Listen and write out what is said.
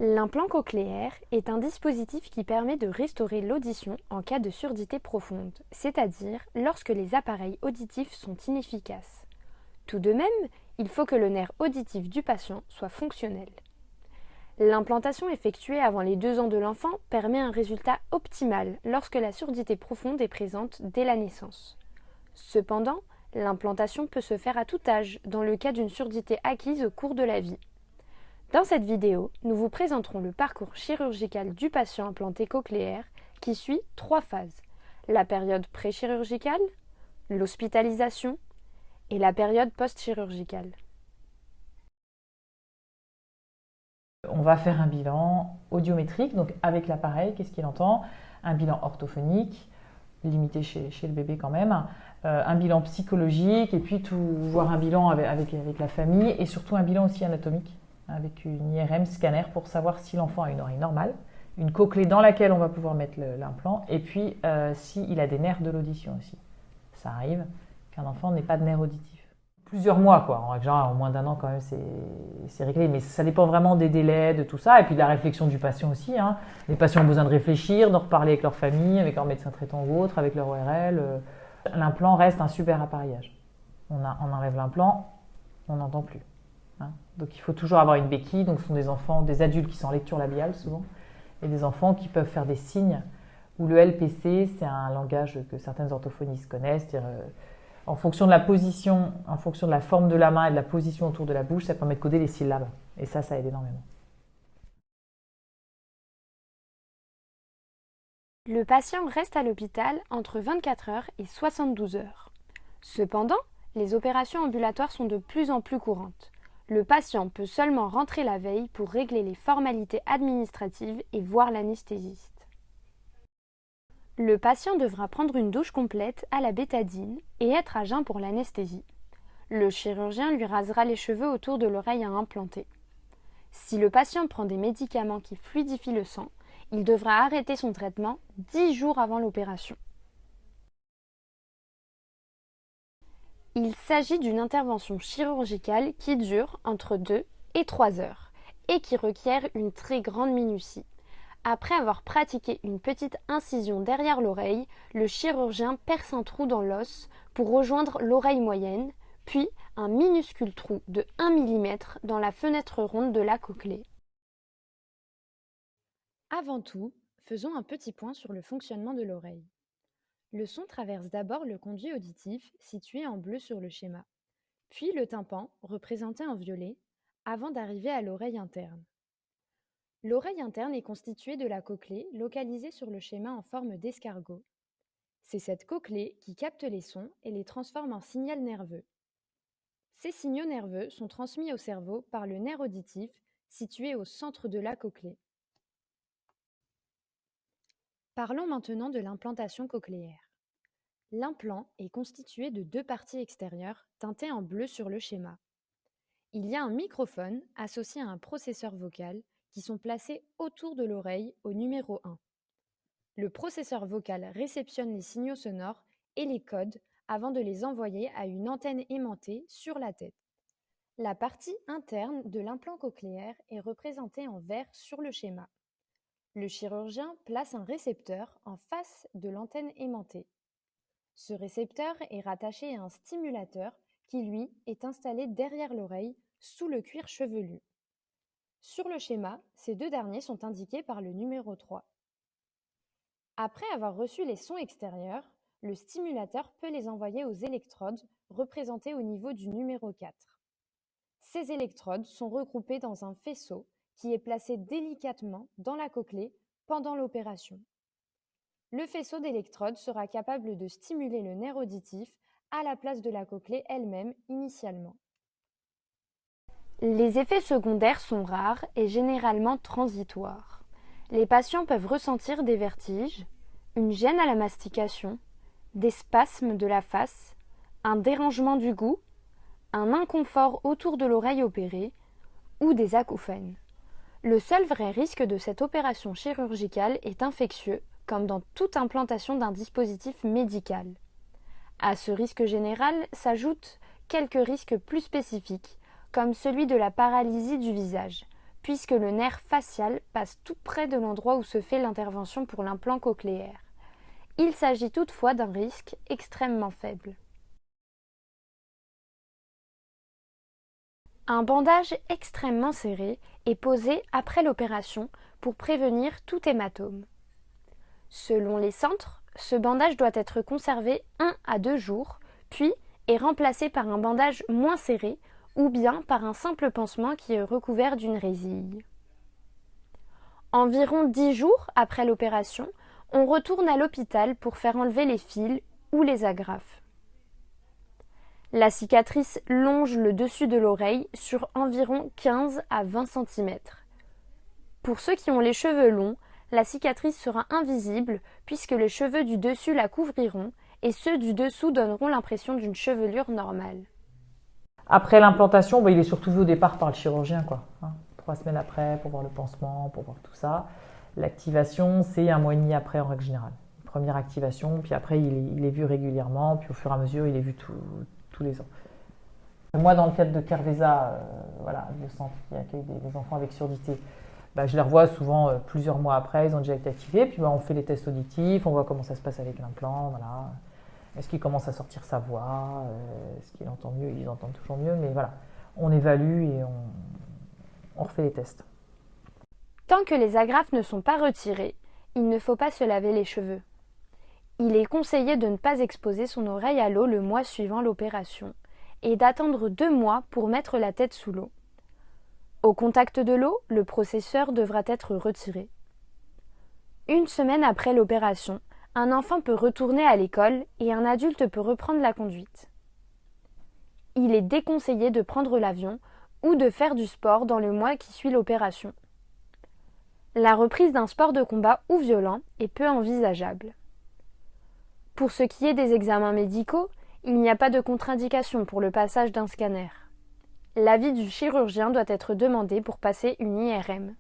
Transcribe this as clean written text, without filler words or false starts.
L'implant cochléaire est un dispositif qui permet de restaurer l'audition en cas de surdité profonde, c'est-à-dire lorsque les appareils auditifs sont inefficaces. Tout de même, il faut que le nerf auditif du patient soit fonctionnel. L'implantation effectuée avant les 2 ans de l'enfant permet un résultat optimal lorsque la surdité profonde est présente dès la naissance. Cependant, l'implantation peut se faire à tout âge dans le cas d'une surdité acquise au cours de la vie. Dans cette vidéo, nous vous présenterons le parcours chirurgical du patient implanté cochléaire qui suit 3 phases. La période préchirurgicale, l'hospitalisation et la période post-chirurgicale. On va faire un bilan audiométrique, donc avec l'appareil, qu'est-ce qu'il entend? Un bilan orthophonique, limité chez le bébé quand même, un bilan psychologique et puis voir un bilan avec la famille et surtout un bilan aussi anatomique avec une IRM scanner pour savoir si l'enfant a une oreille normale, une cochlée dans laquelle on va pouvoir mettre l'implant et puis s'il a des nerfs de l'audition aussi. Ça arrive qu'un enfant n'ait pas de nerfs auditifs. Plusieurs mois, quoi. En règle générale, en moins d'1 an, quand même, c'est réglé. Mais ça dépend vraiment des délais, de tout ça. Et puis de la réflexion du patient aussi. Hein. Les patients ont besoin de réfléchir, d'en reparler avec leur famille, avec leur médecin traitant ou autre, avec leur ORL. L'implant reste un super appareillage. On enlève l'implant, on n'entend plus. Hein. Donc il faut toujours avoir une béquille. Donc ce sont des enfants, des adultes qui sont en lecture labiale souvent. Et des enfants qui peuvent faire des signes. Où le LPC, c'est un langage que certaines orthophonistes connaissent. C'est-à-dire, en fonction de la position, en fonction de la forme de la main et de la position autour de la bouche, ça permet de coder les syllabes. Et ça aide énormément. Le patient reste à l'hôpital entre 24 heures et 72 heures. Cependant, les opérations ambulatoires sont de plus en plus courantes. Le patient peut seulement rentrer la veille pour régler les formalités administratives et voir l'anesthésiste. Le patient devra prendre une douche complète à la bétadine et être à jeun pour l'anesthésie. Le chirurgien lui rasera les cheveux autour de l'oreille à implanter. Si le patient prend des médicaments qui fluidifient le sang, il devra arrêter son traitement 10 jours avant l'opération. Il s'agit d'une intervention chirurgicale qui dure entre 2 et 3 heures et qui requiert une très grande minutie. Après avoir pratiqué une petite incision derrière l'oreille, le chirurgien perce un trou dans l'os pour rejoindre l'oreille moyenne, puis un minuscule trou de 1 mm dans la fenêtre ronde de la cochlée. Avant tout, faisons un petit point sur le fonctionnement de l'oreille. Le son traverse d'abord le conduit auditif situé en bleu sur le schéma, puis le tympan représenté en violet, avant d'arriver à l'oreille interne. L'oreille interne est constituée de la cochlée localisée sur le schéma en forme d'escargot. C'est cette cochlée qui capte les sons et les transforme en signal nerveux. Ces signaux nerveux sont transmis au cerveau par le nerf auditif situé au centre de la cochlée. Parlons maintenant de l'implantation cochléaire. L'implant est constitué de 2 parties extérieures teintées en bleu sur le schéma. Il y a un microphone associé à un processeur vocal qui sont placés autour de l'oreille au numéro 1. Le processeur vocal réceptionne les signaux sonores et les codes avant de les envoyer à une antenne aimantée sur la tête. La partie interne de l'implant cochléaire est représentée en vert sur le schéma. Le chirurgien place un récepteur en face de l'antenne aimantée. Ce récepteur est rattaché à un stimulateur qui, lui, est installé derrière l'oreille, sous le cuir chevelu. Sur le schéma, ces 2 derniers sont indiqués par le numéro 3. Après avoir reçu les sons extérieurs, le stimulateur peut les envoyer aux électrodes représentées au niveau du numéro 4. Ces électrodes sont regroupées dans un faisceau qui est placé délicatement dans la cochlée pendant l'opération. Le faisceau d'électrodes sera capable de stimuler le nerf auditif à la place de la cochlée elle-même initialement. Les effets secondaires sont rares et généralement transitoires. Les patients peuvent ressentir des vertiges, une gêne à la mastication, des spasmes de la face, un dérangement du goût, un inconfort autour de l'oreille opérée ou des acouphènes. Le seul vrai risque de cette opération chirurgicale est infectieux, comme dans toute implantation d'un dispositif médical. À ce risque général s'ajoutent quelques risques plus spécifiques, comme celui de la paralysie du visage, puisque le nerf facial passe tout près de l'endroit où se fait l'intervention pour l'implant cochléaire. Il s'agit toutefois d'un risque extrêmement faible. Un bandage extrêmement serré est posé après l'opération pour prévenir tout hématome. Selon les centres, ce bandage doit être conservé 1 à 2 jours, puis est remplacé par un bandage moins serré ou bien par un simple pansement qui est recouvert d'une résille. Environ 10 jours après l'opération, on retourne à l'hôpital pour faire enlever les fils ou les agrafes. La cicatrice longe le dessus de l'oreille sur environ 15 à 20 cm. Pour ceux qui ont les cheveux longs, la cicatrice sera invisible puisque les cheveux du dessus la couvriront et ceux du dessous donneront l'impression d'une chevelure normale. Après l'implantation, il est surtout vu au départ par le chirurgien, quoi. 3 semaines après pour voir le pansement, pour voir tout ça. L'activation, c'est 1 mois et demi après en règle générale. Première activation, puis après il est vu régulièrement, puis au fur et à mesure il est vu tous les ans. Moi, dans le cadre de Kervesa, le centre qui accueille des enfants avec surdité, je les revois souvent plusieurs mois après, ils ont déjà été activés, puis on fait les tests auditifs, on voit comment ça se passe avec l'implant, voilà. Est-ce qu'il commence à sortir sa voix, est-ce qu'il entend mieux, ils entendent toujours mieux, mais voilà, on évalue et on refait les tests. Tant que les agrafes ne sont pas retirées, il ne faut pas se laver les cheveux. Il est conseillé de ne pas exposer son oreille à l'eau le mois suivant l'opération et d'attendre 2 mois pour mettre la tête sous l'eau. Au contact de l'eau, le processeur devra être retiré. 1 semaine après l'opération, un enfant peut retourner à l'école et un adulte peut reprendre la conduite. Il est déconseillé de prendre l'avion ou de faire du sport dans le mois qui suit l'opération. La reprise d'un sport de combat ou violent est peu envisageable. Pour ce qui est des examens médicaux, il n'y a pas de contre-indication pour le passage d'un scanner. L'avis du chirurgien doit être demandé pour passer une IRM.